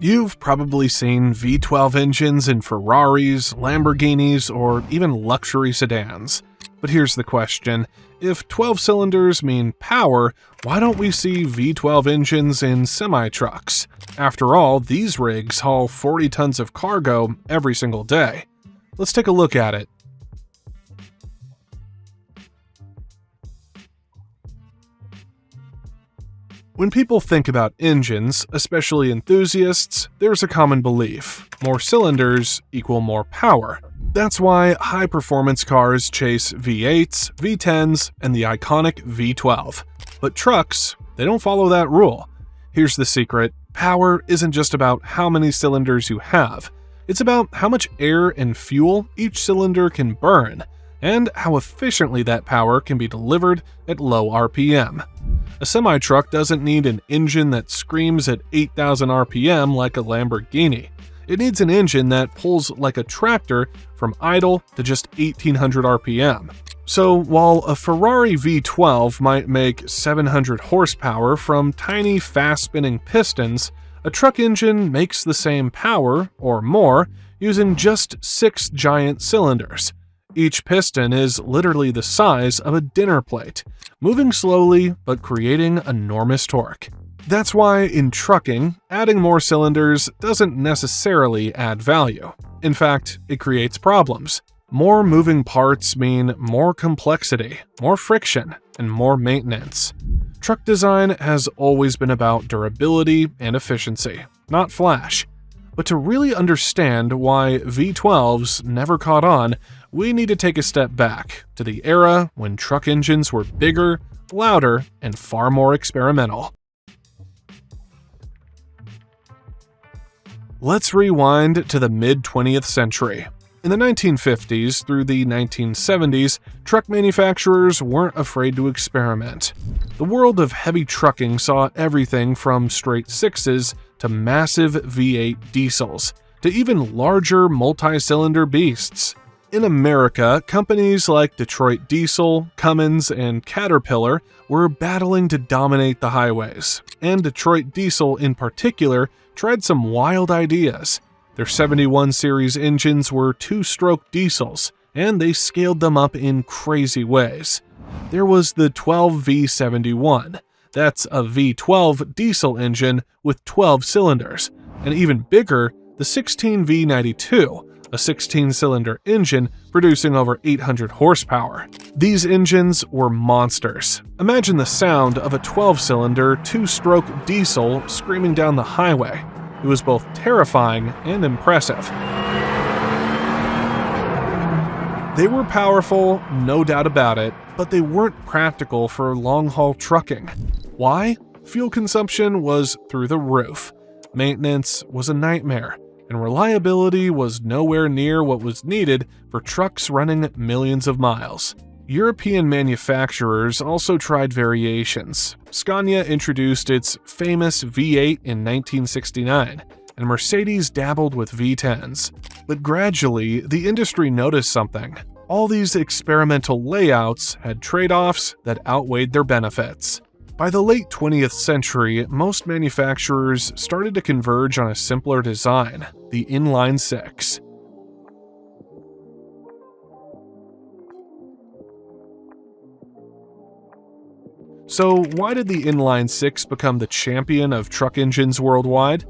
You've probably seen V12 engines in Ferraris, Lamborghinis, or even luxury sedans. But here's the question. If 12 cylinders mean power, why don't we see V12 engines in semi-trucks? After all, these rigs haul 40 tons of cargo every single day. Let's take a look at it. When people think about engines, especially enthusiasts, there's a common belief: more cylinders equal more power. That's why high-performance cars chase V8s, V10s, and the iconic V12. But trucks, they don't follow that rule. Here's the secret: power isn't just about how many cylinders you have. It's about how much air and fuel each cylinder can burn, and how efficiently that power can be delivered at low RPM. A semi-truck doesn't need an engine that screams at 8,000 RPM like a Lamborghini. It needs an engine that pulls like a tractor from idle to just 1,800 RPM. So while a Ferrari V12 might make 700 horsepower from tiny fast-spinning pistons, a truck engine makes the same power, or more, using just 6 giant cylinders. Each piston is literally the size of a dinner plate, moving slowly but creating enormous torque. That's why in trucking, adding more cylinders doesn't necessarily add value. In fact, it creates problems. More moving parts mean more complexity, more friction, and more maintenance. Truck design has always been about durability and efficiency, not flash. But to really understand why V12s never caught on, we need to take a step back to the era when truck engines were bigger, louder, and far more experimental. Let's rewind to the mid-20th century. In the 1950s through the 1970s, truck manufacturers weren't afraid to experiment. The world of heavy trucking saw everything from straight sixes to massive V8 diesels, to even larger multi-cylinder beasts. In America, companies like Detroit Diesel, Cummins, and Caterpillar were battling to dominate the highways, and Detroit Diesel in particular tried some wild ideas. Their 71 series engines were two-stroke diesels, and they scaled them up in crazy ways. There was the 12V71. That's a V12 diesel engine with 12 cylinders, and even bigger, the 16V92, a 16-cylinder engine producing over 800 horsepower. These engines were monsters. Imagine the sound of a 12-cylinder, two-stroke diesel screaming down the highway. It was both terrifying and impressive. They were powerful, no doubt about it, but they weren't practical for long-haul trucking. Why? Fuel consumption was through the roof. Maintenance was a nightmare, and reliability was nowhere near what was needed for trucks running millions of miles. European manufacturers also tried variations. Scania introduced its famous V8 in 1969, and Mercedes dabbled with V10s. But gradually, the industry noticed something. All these experimental layouts had trade-offs that outweighed their benefits. By the late 20th century, most manufacturers started to converge on a simpler design, the inline six. So why did the inline six become the champion of truck engines worldwide?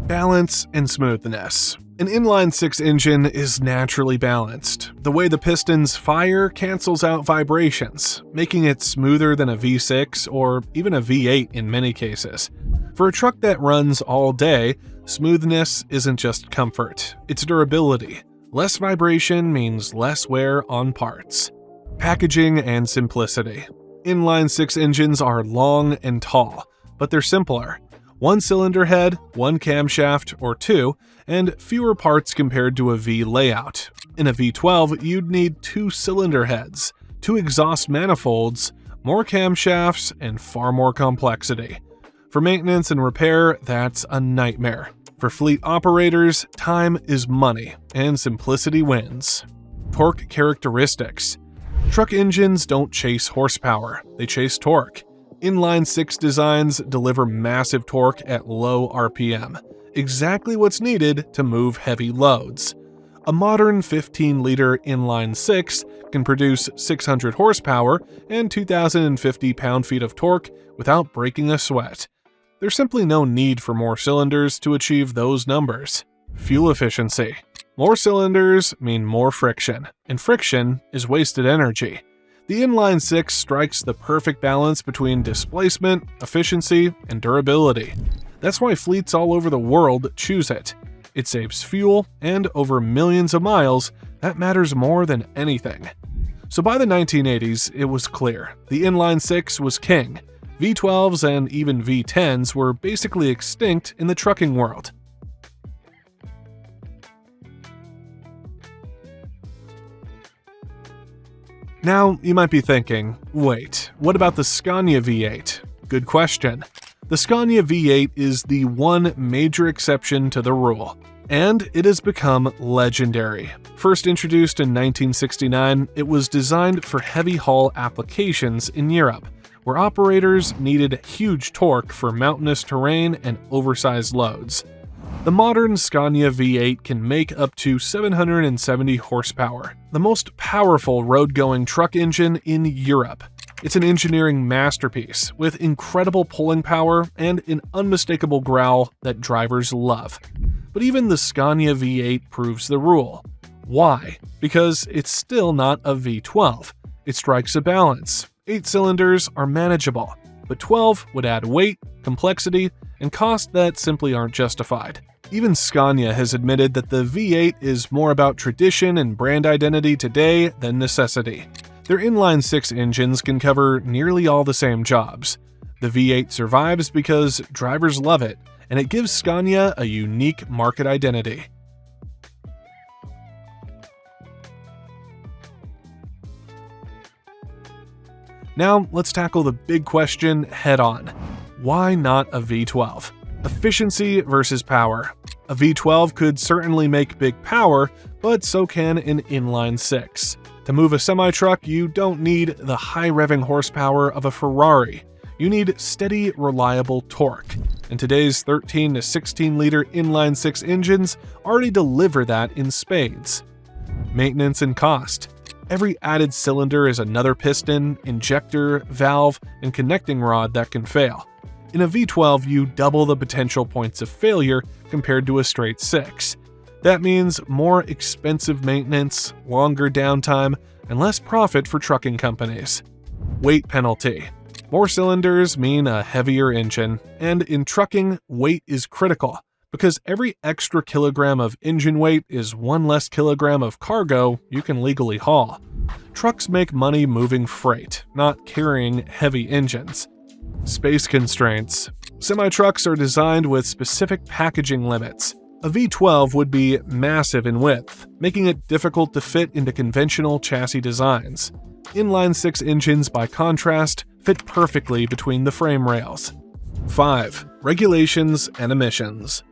Balance and smoothness. An inline six engine is naturally balanced. The way the pistons fire cancels out vibrations, making it smoother than a V6 or even a V8 in many cases. For a truck that runs all day, smoothness isn't just comfort, it's durability. Less vibration means less wear on parts. Packaging and simplicity. Inline six engines are long and tall, but they're simpler. One cylinder head, one camshaft, or two, and fewer parts compared to a V layout. In a V12, you'd need 2 cylinder heads, 2 exhaust manifolds, more camshafts, and far more complexity. For maintenance and repair, that's a nightmare. For fleet operators, time is money, and simplicity wins. Torque characteristics. Truck engines don't chase horsepower, they chase torque. Inline six designs deliver massive torque at low RPM, exactly what's needed to move heavy loads. A modern 15-liter inline 6 can produce 600 horsepower and 2,050 pound-feet of torque without breaking a sweat. There's simply no need for more cylinders to achieve those numbers. Fuel efficiency. More cylinders mean more friction, and friction is wasted energy. The inline 6 strikes the perfect balance between displacement, efficiency, and durability. That's why fleets all over the world choose it. It saves fuel, and over millions of miles, that matters more than anything. So by the 1980s, it was clear. The inline 6 was king. V12s and even V10s were basically extinct in the trucking world. Now, you might be thinking, wait, what about the Scania V8? Good question. The Scania V8 is the one major exception to the rule, and it has become legendary. First introduced in 1969, it was designed for heavy haul applications in Europe, where operators needed huge torque for mountainous terrain and oversized loads. The modern Scania V8 can make up to 770 horsepower, the most powerful road-going truck engine in Europe. It's an engineering masterpiece with incredible pulling power and an unmistakable growl that drivers love. But even the Scania V8 proves the rule. Why? Because it's still not a V12. It strikes a balance. 8 cylinders are manageable, but 12 would add weight, complexity, and cost that simply aren't justified. Even Scania has admitted that the V8 is more about tradition and brand identity today than necessity. Their inline 6 engines can cover nearly all the same jobs. The V8 survives because drivers love it, and it gives Scania a unique market identity. Now, let's tackle the big question head-on. Why not a V12? Efficiency versus power. A V12 could certainly make big power, but so can an inline 6. To move a semi-truck, you don't need the high-revving horsepower of a Ferrari. You need steady, reliable torque. And today's 13 to 16-liter inline 6 engines already deliver that in spades. Maintenance and cost. Every added cylinder is another piston, injector, valve, and connecting rod that can fail. In a V12, you double the potential points of failure compared to a straight 6. That means more expensive maintenance, longer downtime, and less profit for trucking companies. Weight penalty. More cylinders mean a heavier engine, and in trucking, weight is critical, because every extra kilogram of engine weight is one less kilogram of cargo you can legally haul. Trucks make money moving freight, not carrying heavy engines. Space constraints. Semi-trucks are designed with specific packaging limits. A V12 would be massive in width, making it difficult to fit into conventional chassis designs. Inline 6 engines, by contrast, fit perfectly between the frame rails. 5. Regulations and emissions.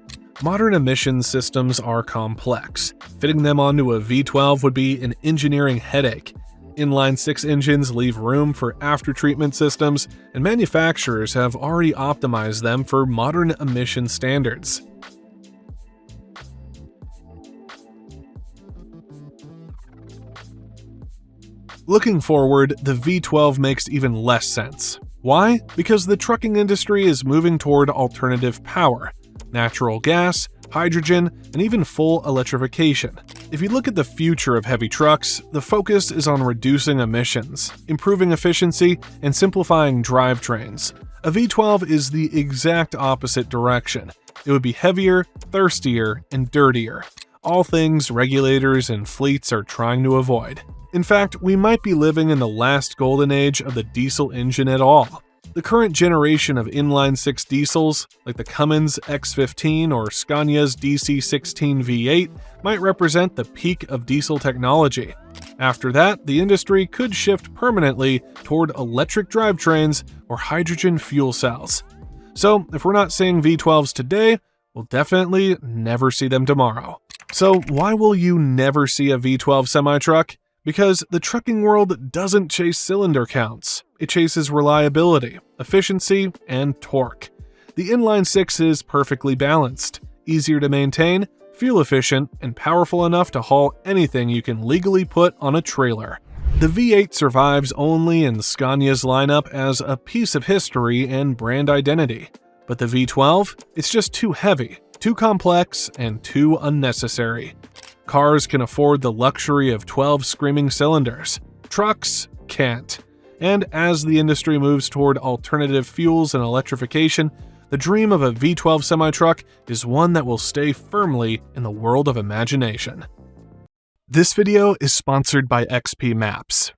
Modern emissions systems are complex. Fitting them onto a V12 would be an engineering headache. Inline 6 engines leave room for after-treatment systems, and manufacturers have already optimized them for modern emission standards. Looking forward, the V12 makes even less sense. Why? Because the trucking industry is moving toward alternative power. Natural gas, hydrogen, and even full electrification. If you look at the future of heavy trucks, the focus is on reducing emissions, improving efficiency, and simplifying drivetrains. A V12 is the exact opposite direction. It would be heavier, thirstier, and dirtier. All things regulators and fleets are trying to avoid. In fact, we might be living in the last golden age of the diesel engine at all. The current generation of inline 6 diesels, like the Cummins X15 or Scania's DC16 V8, might represent the peak of diesel technology. After that, the industry could shift permanently toward electric drivetrains or hydrogen fuel cells. So, if we're not seeing V12s today, we'll definitely never see them tomorrow. So, why will you never see a V12 semi-truck? Because the trucking world doesn't chase cylinder counts. It chases reliability, efficiency, and torque. The inline 6 is perfectly balanced. easier to maintain, fuel efficient, and powerful enough to haul anything you can legally put on a trailer. The V8 survives only in Scania's lineup as a piece of history and brand identity. But the V12? It's just too heavy, too complex, and too unnecessary. Cars can afford the luxury of 12 screaming cylinders. Trucks can't. And as the industry moves toward alternative fuels and electrification, the dream of a V12 semi-truck is one that will stay firmly in the world of imagination. This video is sponsored by XPMaps.